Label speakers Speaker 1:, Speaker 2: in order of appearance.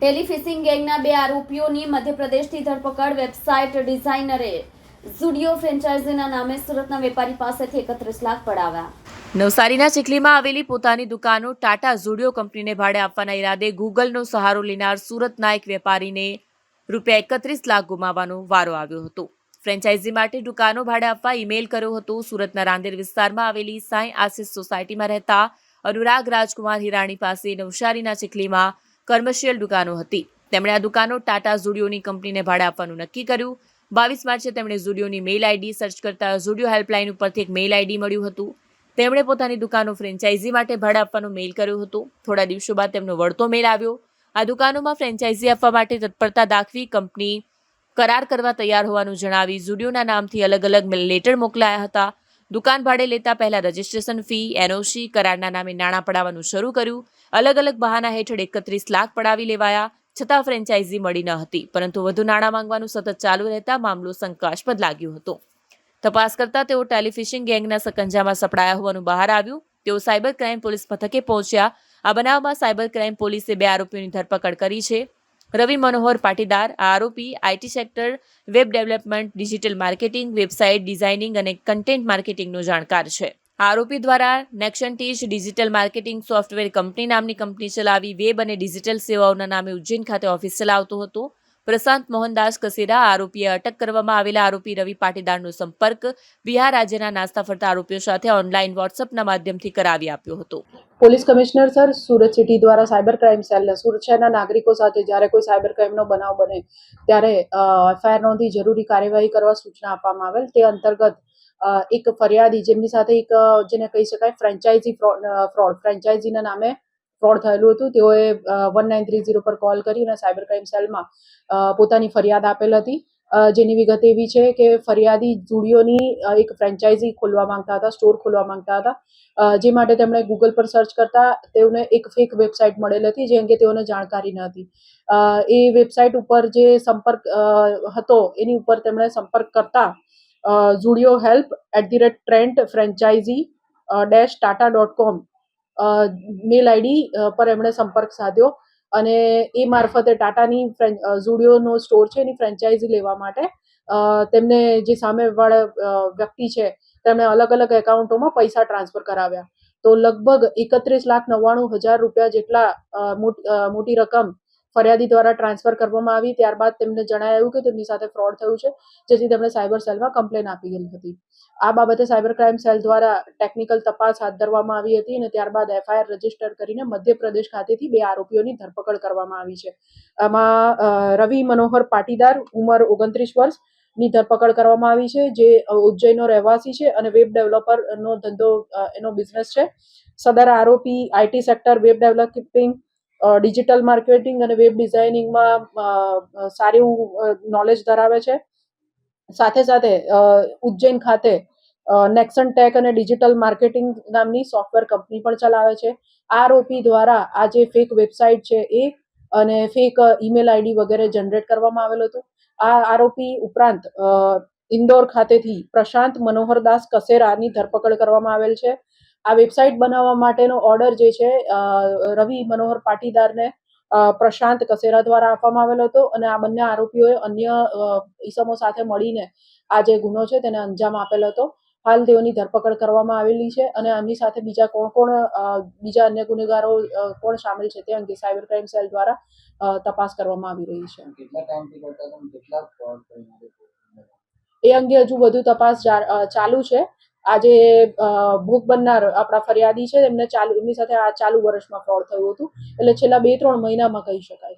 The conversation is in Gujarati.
Speaker 1: ટેલિફિશિંગ ગેંગના 2 આરોપીઓની મધ્યપ્રદેશથી ધરપકડ. વેબસાઇટ ડિઝાઇનરે ઝુડિયો ફ્રેન્ચાઇઝીના નામે સુરતના વેપારી પાસેથી 31 લાખ પડાવ્યા. નવસારીના ચીખલીમાં આવેલી પોતાની દુકાનો ટાટા ઝુડિયો કંપનીને ભાડે આપવાના ઈરાદે ગૂગલનો સહારો લેનાર સુરતના એક વેપારીને રૂપિયા 31 લાખ ગુમાવવાનો વારો આવ્યો હતો. ફ્રેન્ચાઇઝી માટે દુકાનો ભાડે આપવા ઈમેલ કર્યો હતો. સુરતના રાંદેર વિસ્તારમાં આવેલી સાંઈ આશિષ સોસાયટીમાં રહેતા અનુરાગ રાજકુમાર હિરાણી પાસે નવસારીના ચીખલીમાં કમર્શિયલ દુકાનો હતી. તેમણે આ દુકાનો ટાટા ઝુડિયોની કંપનીને ભાડે આપવાનું નક્કી કર્યું. 22 માર્ચે તેમણે ઝુડિયોની મેલ આઈડી સર્ચ કરતા ઝુડિયો હેલ્પલાઇન ઉપરથી એક મેલ આઈડી મળ્યું હતું. તેમણે પોતાની દુકાનો ફ્રેન્ચાઇઝી માટે ભાડે આપવાનો મેલ કર્યો હતો. થોડા દિવસો બાદ તેમનો વળતો મેલ આવ્યો. આ દુકાનોમાં ફ્રેન્ચાઇઝી આપવા માટે તત્પરતા દાખવી કંપની કરાર કરવા તૈયાર હોવાનું જણાવી ઝુડિયોના નામથી અલગ અલગ લેટર મોકલાયા હતા. દુકાન ભાડે લેતા પહેલા રજિસ્ટ્રેશન ફી, એનઓસી, કરારના નામે નાણાં પડાવવાનું શરૂ કર્યું. અલગ અલગ બહાના હેઠળ 31 લાખ પડાવી લેવાયા. છતાં ફ્રેન્ચાઇઝી મળી ન હતી, પરંતુ વધુ નાણાં માંગવાનું સતત ચાલુ રહેતા મામલો શંકાસ્પદ લાગ્યો હતો. તપાસ કરતા તેઓ ટેલિફિશિંગ ગેંગના સકંજામાં સપડાયા હોવાનું બહાર આવ્યું. તેઓ સાયબર ક્રાઇમ પોલીસ મથકે પહોંચ્યા. આ બનાવમાં સાયબર ક્રાઇમ પોલીસે 2 આરોપીઓની ધરપકડ કરી છે. રવિ મનોહર પાટીદાર આ આરોપી IT sector, web development, digital marketing, website designing અને કન્ટેન્ટ માર્કેટિંગનો જાણકાર છે. આરોપી દ્વારા નેક્શનટીજ ડિજિટલ માર્કેટિંગ સોફ્ટવેર કંપની નામની કંપની ચલાવી વેબ અને ડિજિટલ સેવાઓના નામે ઉજ્જૈન ખાતે ઓફિસ ચલાવતો હતો. પ્રશાંત મોહનદાસ કસેરા આરોપીએ અટક કરવામાં આવેલા આરોપી રવિ પાટીદારનો સંપર્ક બિહાર રાજ્યના નાસ્તા ફરતા આરોપીઓ સાથે ઓનલાઈન વોટ્સઅપના માધ્યમથી કરાવી આપ્યો હતો.
Speaker 2: Police commissioner sir, Surat city દ્વારા સાયબર ક્રાઇમ સેલને સુરત શહેરના નાગરિકો સાથે જ્યારે કોઈ સાયબર ક્રાઇમનો બનાવ બને ત્યારે એફઆઈઆર નોંધી જરૂરી કાર્યવાહી કરવા સૂચના આપવામાં આવેલ. તે અંતર્ગત એક ફરિયાદી જેમની સાથે એક જેને કહી શકાય ફ્રેન્ચાઇઝીના નામે ફ્રોડ થયેલું હતું, તેઓએ 1930 પર કોલ કરી અને સાયબર ક્રાઇમ સેલમાં પોતાની ફરિયાદ આપેલ હતી. જેની વિગત એવી છે કે ફરિયાદી ઝુડિયોની એક ફ્રેન્ચાઇઝી ખોલવા માંગતા હતા, સ્ટોર ખોલવા માંગતા હતા. જે માટે તેમણે ગૂગલ પર સર્ચ કરતા તેઓને એક ફેક વેબસાઇટ મળેલ હતી, જે અંગે તેઓને જાણકારી ન હતી. એ વેબસાઇટ ઉપર જે સંપર્ક હતો એની ઉપર તેમણે સંપર્ક કરતા Zudio help @trent franchisee -tata.com mail ID પર એમણે સંપર્ક સાધ્યો અને એ મારફતે ટાટાની ઝુડિયોનો સ્ટોર છે એની ફ્રેન્ચાઇઝી લેવા માટે તેમને જે સામેવાળા વ્યક્તિ છે તેમણે અલગ અલગ એકાઉન્ટોમાં પૈસા ટ્રાન્સફર કરાવ્યા. તો લગભગ 31,99,000 રૂપિયા જેટલા મોટી રકમ ફરિયાદી દ્વારા ટ્રાન્સફર કરવામાં આવી. ત્યારબાદ તેમને જણાવ્યું કે તેમની સાથે ફ્રોડ થયું છે, જેથી તેમણે સાયબર સેલમાં કમ્પ્લેન આપી હતી. આ બાબતે સાયબર ક્રાઇમ સેલ દ્વારા ટેકનિકલ તપાસ હાથ ધરવામાં આવી હતી અને ત્યારબાદ એફઆઈઆર રજીસ્ટર કરીને મધ્યપ્રદેશ ખાતેથી 2 આરોપીઓની ધરપકડ કરવામાં આવી છે. આમાં રવિ મનોહર પાટીદાર, ઉંમર 29 વર્ષ ની ધરપકડ કરવામાં આવી છે, જે ઉજ્જૈનનો રહેવાસી છે અને વેબ ડેવલપરનો ધંધો એનો બિઝનેસ છે. સદર આરોપી IT sector, web developing, digital marketing અને વેબ ડિઝાઇનિંગમાં સારું નોલેજ ધરાવે છે. સાથે સાથે ઉજ્જૈન ખાતે નેક્સન ટેક અને ડિજિટલ માર્કેટિંગ નામની સોફ્ટવેર કંપની પણ ચલાવે છે. આ આરોપી દ્વારા આ જે ફેક વેબસાઇટ છે એ અને ફેક ઈમેલ આઈડી વગેરે જનરેટ કરવામાં આવેલ હતું. આ આરોપી ઉપરાંત ઇન્દોર ખાતેથી પ્રશાંત મનોહરદાસ કસેરાની ધરપકડ કરવામાં આવેલ છે. આ વેબસાઇટ બનાવવા માટેનો ઓર્ડર જે છે રવિ મનોહર પાટીદારને પ્રશાંત કસેરા દ્વારા આપવામાં આવેલો હતો અને આ બંને આરોપીઓએ અન્ય ઈસમો સાથે મળીને આ જે ગુનો છે તેને અંજામ આપેલો હતો. હાલ તેઓની ધરપકડ કરવામાં આવેલી છે અને આમની સાથે બીજા અન્ય ગુનેગારો કોણ સામેલ છે તે અંગે સાયબર ક્રાઇમ સેલ દ્વારા તપાસ કરવામાં આવી રહી છે. એ અંગે હજુ વધુ તપાસ ચાલુ છે. આજે ભોગ બનનાર આપણા ફરિયાદી છે એમની સાથે આ ચાલુ વર્ષમાં ફ્રોડ થયું હતું, એટલે છેલ્લા 2-3 મહિનામાં કહી શકાય.